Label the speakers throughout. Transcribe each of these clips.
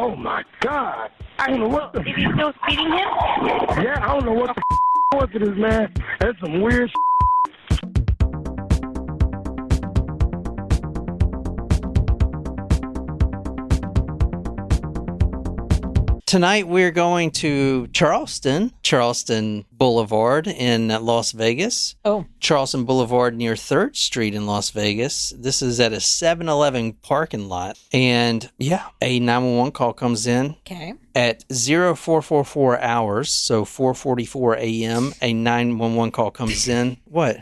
Speaker 1: Oh, my God. I don't know what the...
Speaker 2: Is he still speeding him?
Speaker 1: Yeah, I don't know what the was to this, man. That's some weird
Speaker 3: Tonight we're going to Charleston Boulevard in Las Vegas.
Speaker 4: Oh.
Speaker 3: Charleston Boulevard near 3rd Street in Las Vegas. This is at a 7-Eleven parking lot. And yeah, a 911 call comes in.
Speaker 4: Okay.
Speaker 3: At 0444 hours, so 4:44 a.m., a 911 call comes in. What?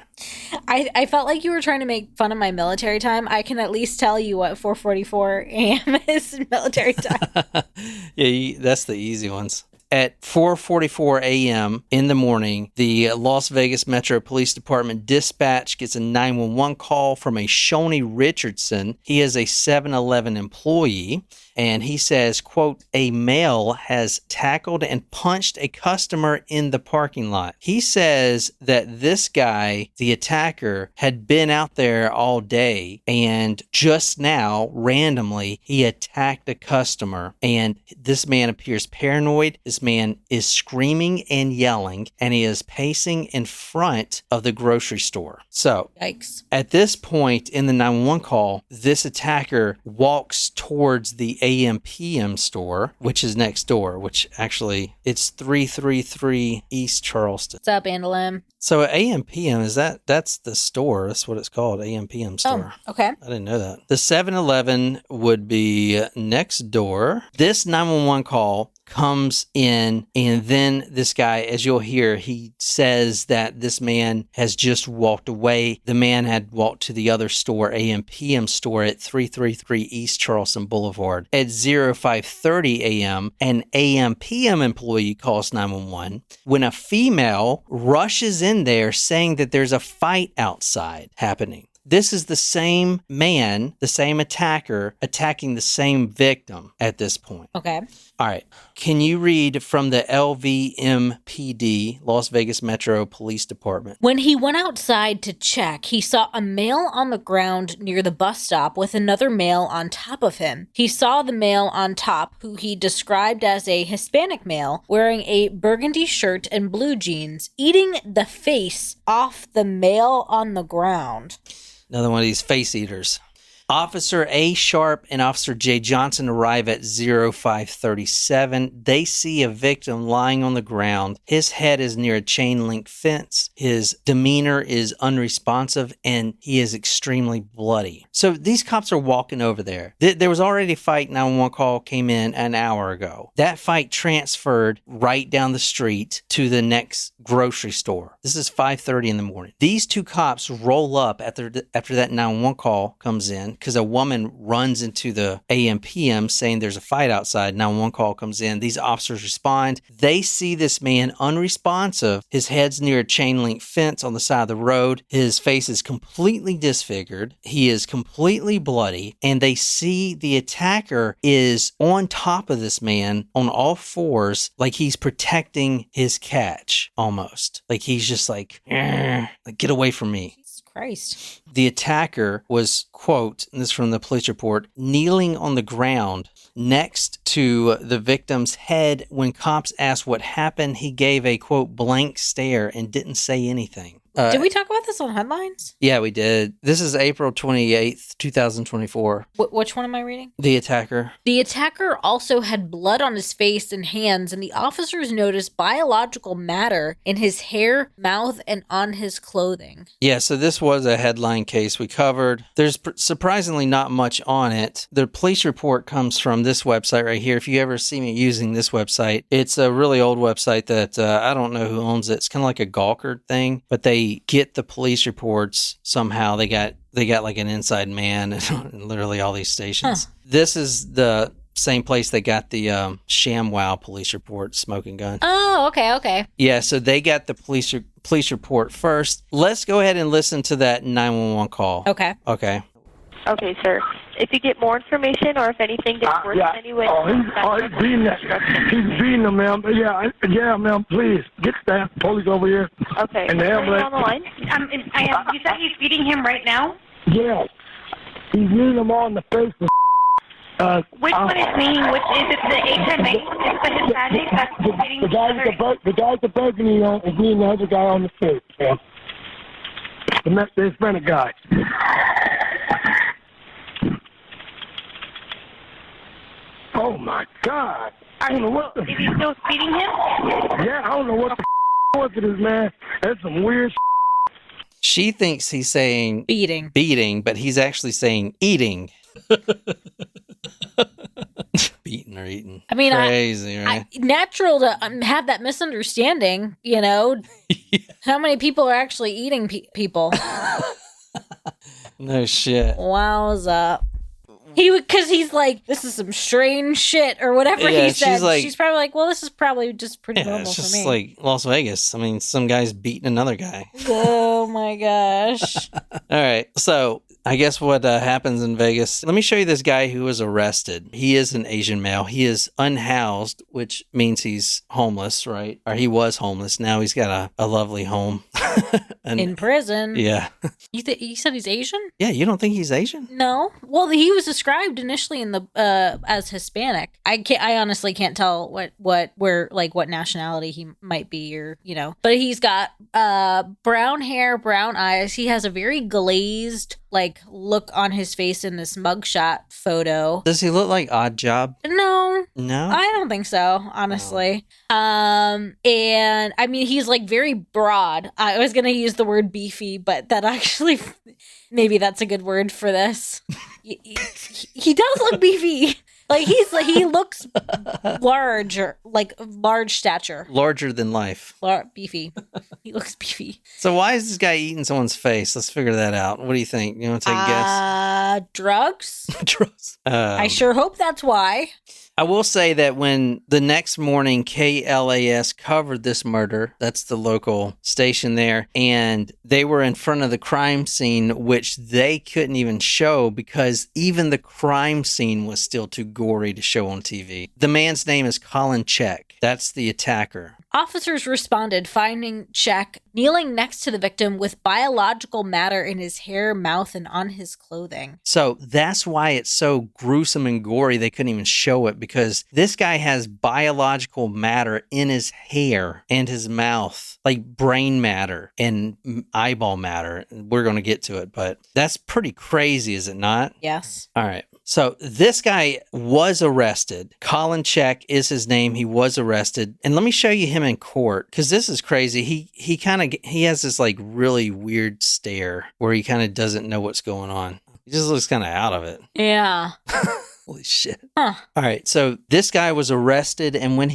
Speaker 4: I felt like you were trying to make fun of my military time. I can at least tell you what 4:44 a.m. is in military time.
Speaker 3: Yeah, that's the easy ones. At 4:44 a.m. in the morning, the Las Vegas Metro Police Department dispatch gets a 911 call from a Shoney Richardson. He is a 7-Eleven employee, and he says, quote, a male has tackled and punched a customer in the parking lot. He says that this guy, the attacker, had been out there all day, and just now, randomly, he attacked a customer, and this man appears paranoid. This man is screaming and yelling, and he is pacing in front of the grocery store. So,
Speaker 4: Yikes.
Speaker 3: At this point in the 911 call, this attacker walks towards the AM/PM store, which is next door, which actually it's 333 East Charleston.
Speaker 4: What's up, Andalem?
Speaker 3: So AM/PM, that's the store. That's what it's called, AM/PM store.
Speaker 4: Oh, okay.
Speaker 3: I didn't know that. The 7-Eleven would be next door. This 911 call comes in, and then this guy, as you'll hear, he says that this man has just walked away. The man had walked to the other store, AM/PM store at 333 East Charleston Boulevard. At 05:30 a.m., an AM/PM employee calls 911 when a female rushes in there saying that there's a fight outside happening. This is the same man, the same attacker, attacking the same victim at this point.
Speaker 4: Okay.
Speaker 3: All right. Can you read from the LVMPD, Las Vegas Metro Police Department?
Speaker 4: When he went outside to check, he saw a male on the ground near the bus stop with another male on top of him. He saw the male on top, who he described as a Hispanic male, wearing a burgundy shirt and blue jeans, eating the face off the male on the ground.
Speaker 3: Another one of these face eaters. Officer A. Sharp and Officer J. Johnson arrive at 0537. They see a victim lying on the ground. His head is near a chain link fence. His demeanor is unresponsive, and he is extremely bloody. So these cops are walking over there. There was already a fight. 911 call came in an hour ago. That fight transferred right down the street to the next grocery store. This is 5:30 in the morning. These two cops roll up after that 911 call comes in, because a woman runs into the AM/PM saying there's a fight outside. 911 call comes in. These officers respond. They see this man unresponsive. His head's near a chain link fence on the side of the road. His face is completely disfigured. He is completely bloody. And they see the attacker is on top of this man on all fours, like he's protecting his catch almost. Like he's just like get away from me.
Speaker 4: Christ.
Speaker 3: The attacker was, quote, and this is from the police report, kneeling on the ground next to the victim's head. When cops asked what happened, he gave a, quote, blank stare and didn't say anything.
Speaker 4: Did we talk about this on headlines?
Speaker 3: Yeah, we did. This is April 28th, 2024.
Speaker 4: Which one am I reading?
Speaker 3: The attacker.
Speaker 4: The attacker also had blood on his face and hands, and the officers noticed biological matter in his hair, mouth, and on his clothing.
Speaker 3: Yeah, so this was a headline case we covered. There's surprisingly not much on it. The police report comes from this website right here. If you ever see me using this website, it's a really old website that I don't know who owns it. It's kind of like a Gawker thing, but they get the police reports somehow. They got like an inside man and literally all these stations. Huh. This is the same place they got the ShamWow police report, smoking gun.
Speaker 4: Oh, okay.
Speaker 3: Yeah, so they got the police report first. Let's go ahead and listen to that 911 call.
Speaker 4: Okay.
Speaker 3: Okay,
Speaker 2: sir. If you get more information or if anything gets worse anyway.
Speaker 1: He's beating him, ma'am. Yeah, ma'am, please. Get the police over here.
Speaker 2: Okay.
Speaker 1: And the ambulance.
Speaker 2: On the line? You said he's beating him right now?
Speaker 1: Yeah. He's kneeling him on the face
Speaker 2: Which one is me? Which is it? The HMA? It's the Hispanic that's beating
Speaker 1: the guy with the burgundy on is me and the other guy on the street. Yeah. The Hispanic guy. Oh my God! I don't know what.
Speaker 2: Is he still speeding him?
Speaker 1: Yeah, I don't know what the was it is, man. That's some weird.
Speaker 3: She thinks he's saying beating, but he's actually saying eating. Beating or eating.
Speaker 4: I mean,
Speaker 3: crazy, right?
Speaker 4: Natural to have that misunderstanding, you know? Yeah. How many people are actually eating people?
Speaker 3: No shit.
Speaker 4: Wowza. Because he's like, this is some strange shit, or whatever he said. She's probably like, well, this is probably just pretty normal
Speaker 3: it's just
Speaker 4: for me.
Speaker 3: Like Las Vegas. I mean, some guy's beating another guy.
Speaker 4: Oh my gosh.
Speaker 3: All right. So I guess what happens in Vegas, let me show you this guy who was arrested. He is an Asian male. He is unhoused, which means he's homeless, right? Or he was homeless. Now he's got a lovely home.
Speaker 4: In prison.
Speaker 3: Yeah.
Speaker 4: You said he's Asian?
Speaker 3: Yeah, you don't think he's Asian?
Speaker 4: No. Well, he was described initially in the as Hispanic. I honestly can't tell what nationality he might be, or but he's got brown hair, brown eyes. He has a very glazed look on his face in this mugshot photo.
Speaker 3: Does he look like Odd Job?
Speaker 4: No,
Speaker 3: I
Speaker 4: don't think so, honestly. No. And I mean, he's very broad. I was gonna use the word beefy, but that actually maybe that's a good word for this. He does look beefy. He looks large, or large stature.
Speaker 3: Larger than life.
Speaker 4: Beefy. He looks beefy.
Speaker 3: So why is this guy eating someone's face? Let's figure that out. What do you think? You want to take a guess?
Speaker 4: Drugs?
Speaker 3: Drugs.
Speaker 4: I sure hope that's why.
Speaker 3: I will say that when the next morning KLAS covered this murder, that's the local station there, and they were in front of the crime scene, which they couldn't even show because even the crime scene was still too gory to show on TV. The man's name is Colin Czech. That's the attacker.
Speaker 4: Officers responded, finding Czech kneeling next to the victim with biological matter in his hair, mouth, and on his clothing.
Speaker 3: So that's why it's so gruesome and gory they couldn't even show it, because this guy has biological matter in his hair and his mouth, like brain matter and eyeball matter. We're going to get to it, but that's pretty crazy, is it not?
Speaker 4: Yes.
Speaker 3: All right. So this guy was arrested. Colin Czech is his name. He was arrested. And let me show you him in court, because this is crazy. He has this really weird stare where he kind of doesn't know what's going on. He just looks kind of out of it.
Speaker 4: Yeah.
Speaker 3: Holy shit.
Speaker 4: Huh.
Speaker 3: All right. So this guy was arrested, and when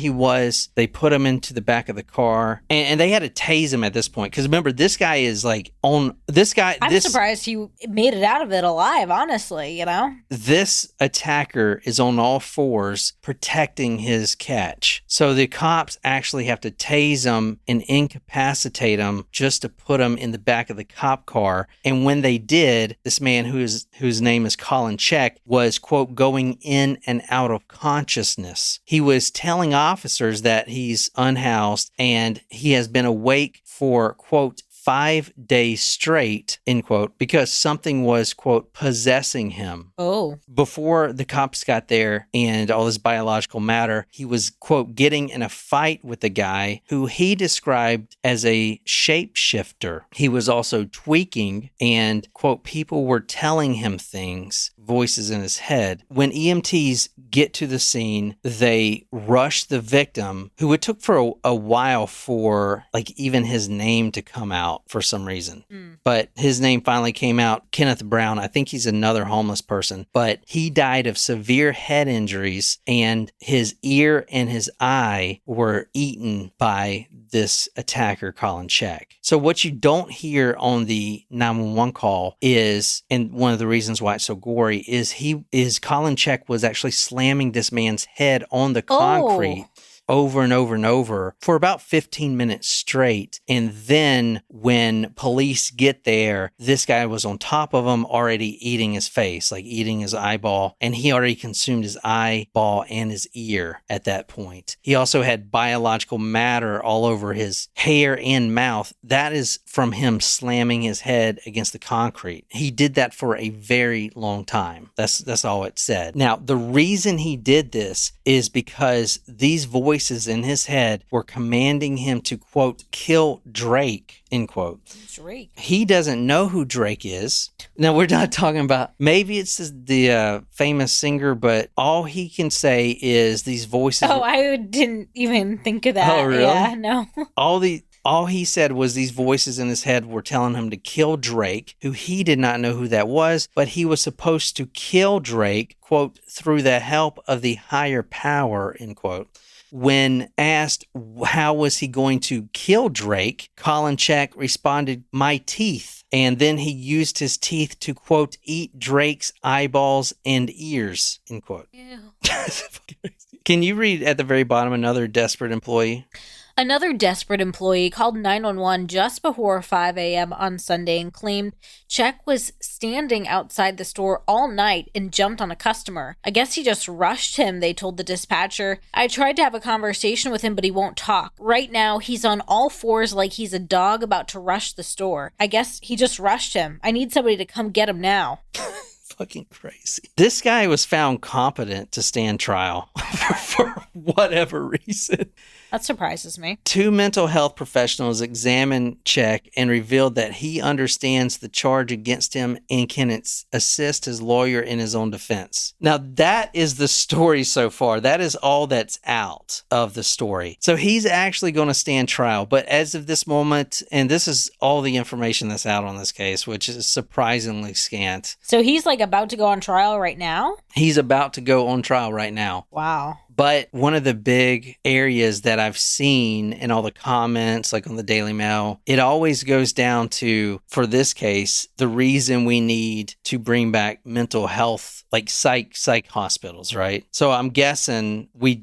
Speaker 3: they put him into the back of the car, and they had to tase him at this point. Because remember, this guy is I'm
Speaker 4: surprised he made it out of it alive, honestly,
Speaker 3: This attacker is on all fours protecting his catch. So the cops actually have to tase him and incapacitate him just to put him in the back of the cop car. And when they did, this man whose name is Colin Czech was, quote, going in and out of consciousness. He was telling officers that he's unhoused and he has been awake for, quote, 5 days straight, end quote, because something was, quote, possessing him.
Speaker 4: Oh.
Speaker 3: Before the cops got there and all this biological matter, he was, quote, getting in a fight with a guy who he described as a shapeshifter. He was also tweaking and, quote, people were telling him things, voices in his head. When EMTs get to the scene, they rush the victim, who it took for a while for even his name to come out for some reason. But his name finally came out, Kenneth Brown. I think he's another homeless person, but he died of severe head injuries, and his ear and his eye were eaten by this attacker, Colin Czech. So what you don't hear on the 911 call is, and one of the reasons why it's so gory, is Colin Czech was actually slamming this man's head on the concrete over and over and over for about 15 minutes straight. And then when police get there, this guy was on top of him already eating his face, like eating his eyeball. And he already consumed his eyeball and his ear at that point. He also had biological matter all over his hair and mouth. That is from him slamming his head against the concrete. He did that for a very long time. That's all it said. Now, the reason he did this is because these voices in his head were commanding him to, quote, kill Drake, end quote.
Speaker 4: Drake.
Speaker 3: He doesn't know who Drake is. Now, we're not talking about, maybe it's the famous singer, but all he can say is these voices.
Speaker 4: Oh, I didn't even think of that.
Speaker 3: Oh, really?
Speaker 4: Yeah, no.
Speaker 3: All he said was these voices in his head were telling him to kill Drake, who he did not know who that was, but he was supposed to kill Drake, quote, through the help of the higher power, end quote. When asked how was he going to kill Drake, Colin Czech responded, "My teeth." And then he used his teeth to, quote, eat Drake's eyeballs and ears, end quote.
Speaker 4: Ew.
Speaker 3: Can you read at the very bottom another desperate employee?
Speaker 4: Another desperate employee called 911 just before 5 a.m. on Sunday and claimed Czech was standing outside the store all night and jumped on a customer. I guess he just rushed him, they told the dispatcher. I tried to have a conversation with him, but he won't talk. Right now, he's on all fours like he's a dog about to rush the store. I guess he just rushed him. I need somebody to come get him now.
Speaker 3: Fucking crazy. This guy was found competent to stand trial for whatever reason.
Speaker 4: That surprises me.
Speaker 3: 2 mental health professionals examined Czech and revealed that he understands the charge against him and can assist his lawyer in his own defense. Now, that is the story so far. That is all that's out of the story. So he's actually going to stand trial. But as of this moment, and this is all the information that's out on this case, which is surprisingly scant.
Speaker 4: So he's like about to go on trial right now?
Speaker 3: He's about to go on trial right now.
Speaker 4: Wow.
Speaker 3: But one of the big areas that I've seen in all the comments, like on the Daily Mail, it always goes down to, for this case, the reason we need to bring back mental health, like psych hospitals, right? So I'm guessing we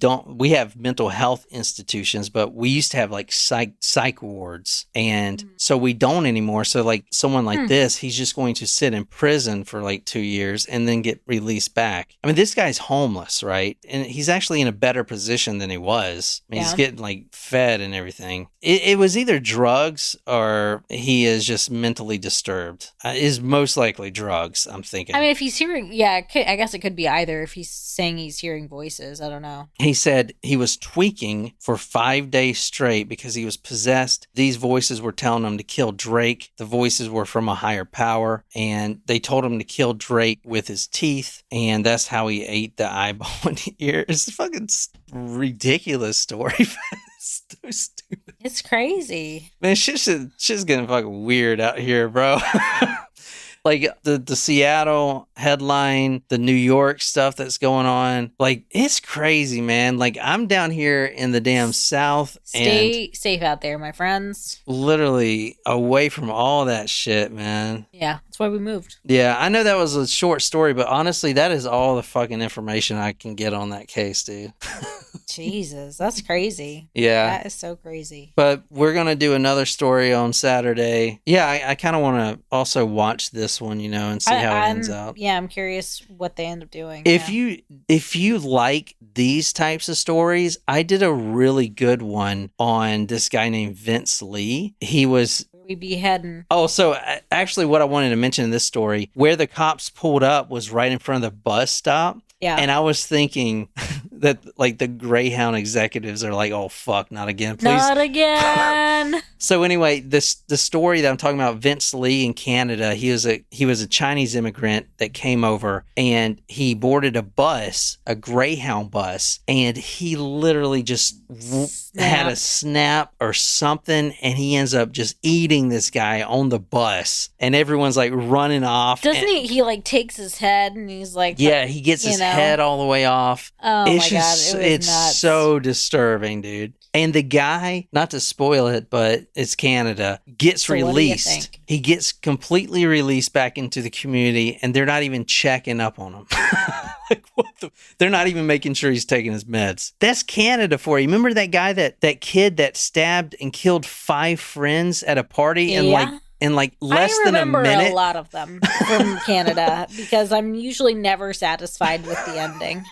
Speaker 3: have mental health institutions, but we used to have like psych wards. And so we don't anymore. So like someone like this, he's just going to sit in prison for like 2 years and then get released back. I mean, this guy's homeless, right? And he's actually in a better position than he was. I mean, he's getting like fed and everything. It was either drugs or he is just mentally disturbed. Is most likely drugs, I'm thinking.
Speaker 4: I mean, if he's hearing, I guess it could be either. If he's saying he's hearing voices, I don't know.
Speaker 3: He said he was tweaking for 5 days straight because he was possessed. These voices were telling him to kill Drake. The voices were from a higher power, and they told him to kill Drake with his teeth, and that's how he ate the eyeball and the ear. It's a fucking ridiculous story. So stupid.
Speaker 4: It's crazy.
Speaker 3: Man, shit's getting fucking weird out here, bro. Like the Seattle headline, the New York stuff that's going on. Like, it's crazy, man. Like, I'm down here in the damn South.
Speaker 4: Stay safe out there, my friends.
Speaker 3: Literally away from all that shit, man.
Speaker 4: Yeah, that's why we moved.
Speaker 3: Yeah, I know that was a short story, but honestly, that is all the fucking information I can get on that case, dude.
Speaker 4: Jesus, that's crazy.
Speaker 3: Yeah.
Speaker 4: That is so crazy.
Speaker 3: But we're going to do another story on Saturday. Yeah, I kind of want to also watch this one, and see how it ends out.
Speaker 4: Yeah, I'm curious what they end up doing.
Speaker 3: If you like these types of stories, I did a really good one on this guy named Vince Lee. He was...
Speaker 4: we be heading.
Speaker 3: Oh, so actually what I wanted to mention in this story, where the cops pulled up was right in front of the bus stop.
Speaker 4: Yeah.
Speaker 3: And I was thinking that like the Greyhound executives are like, oh, fuck, not again, please.
Speaker 4: Not again.
Speaker 3: So anyway, the story that I'm talking about, Vince Lee in Canada, he was a Chinese immigrant that came over and he boarded a bus, a Greyhound bus, and he literally just had a snap or something, and he ends up just eating this guy on the bus, and everyone's like running off.
Speaker 4: Doesn't he like takes his head and he's like,
Speaker 3: yeah, he gets his head all the way off.
Speaker 4: Oh
Speaker 3: it's
Speaker 4: my
Speaker 3: just,
Speaker 4: God, it's nuts.
Speaker 3: So disturbing, dude. And the guy, not to spoil it, but it's Canada, gets
Speaker 4: So
Speaker 3: released.
Speaker 4: What do you think?
Speaker 3: He gets completely released back into the community, and they're not even checking up on him. Like, They're not even making sure he's taking his meds. That's Canada for you. Remember that guy, that kid that stabbed and killed 5 friends at a party in less than a minute?
Speaker 4: I remember a lot of them from Canada because I'm usually never satisfied with the ending.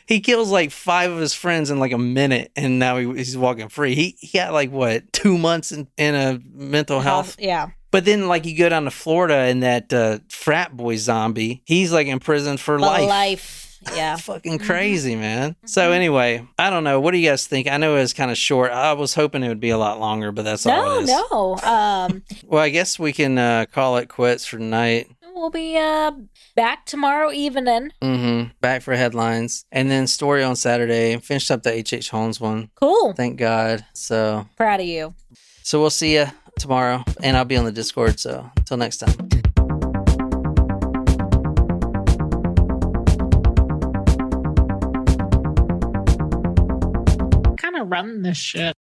Speaker 3: He kills like 5 of his friends in like a minute, and now he's walking free. He got like, what, 2 months in a mental health?
Speaker 4: Yeah.
Speaker 3: But then, like, you go down to Florida, and that frat boy zombie, he's like in prison for life.
Speaker 4: Yeah.
Speaker 3: Fucking crazy, man. So anyway, I don't know. What do you guys think? I know it was kind of short. I was hoping it would be a lot longer, but that's all it is.
Speaker 4: No.
Speaker 3: Well, I guess we can call it quits for tonight.
Speaker 4: We'll be back tomorrow evening.
Speaker 3: Back for headlines. And then story on Saturday. Finished up the H.H. Holmes one.
Speaker 4: Cool.
Speaker 3: Thank God. So
Speaker 4: proud of you.
Speaker 3: So we'll see you tomorrow. And I'll be on the Discord. So until next time.
Speaker 4: Kind of run this shit.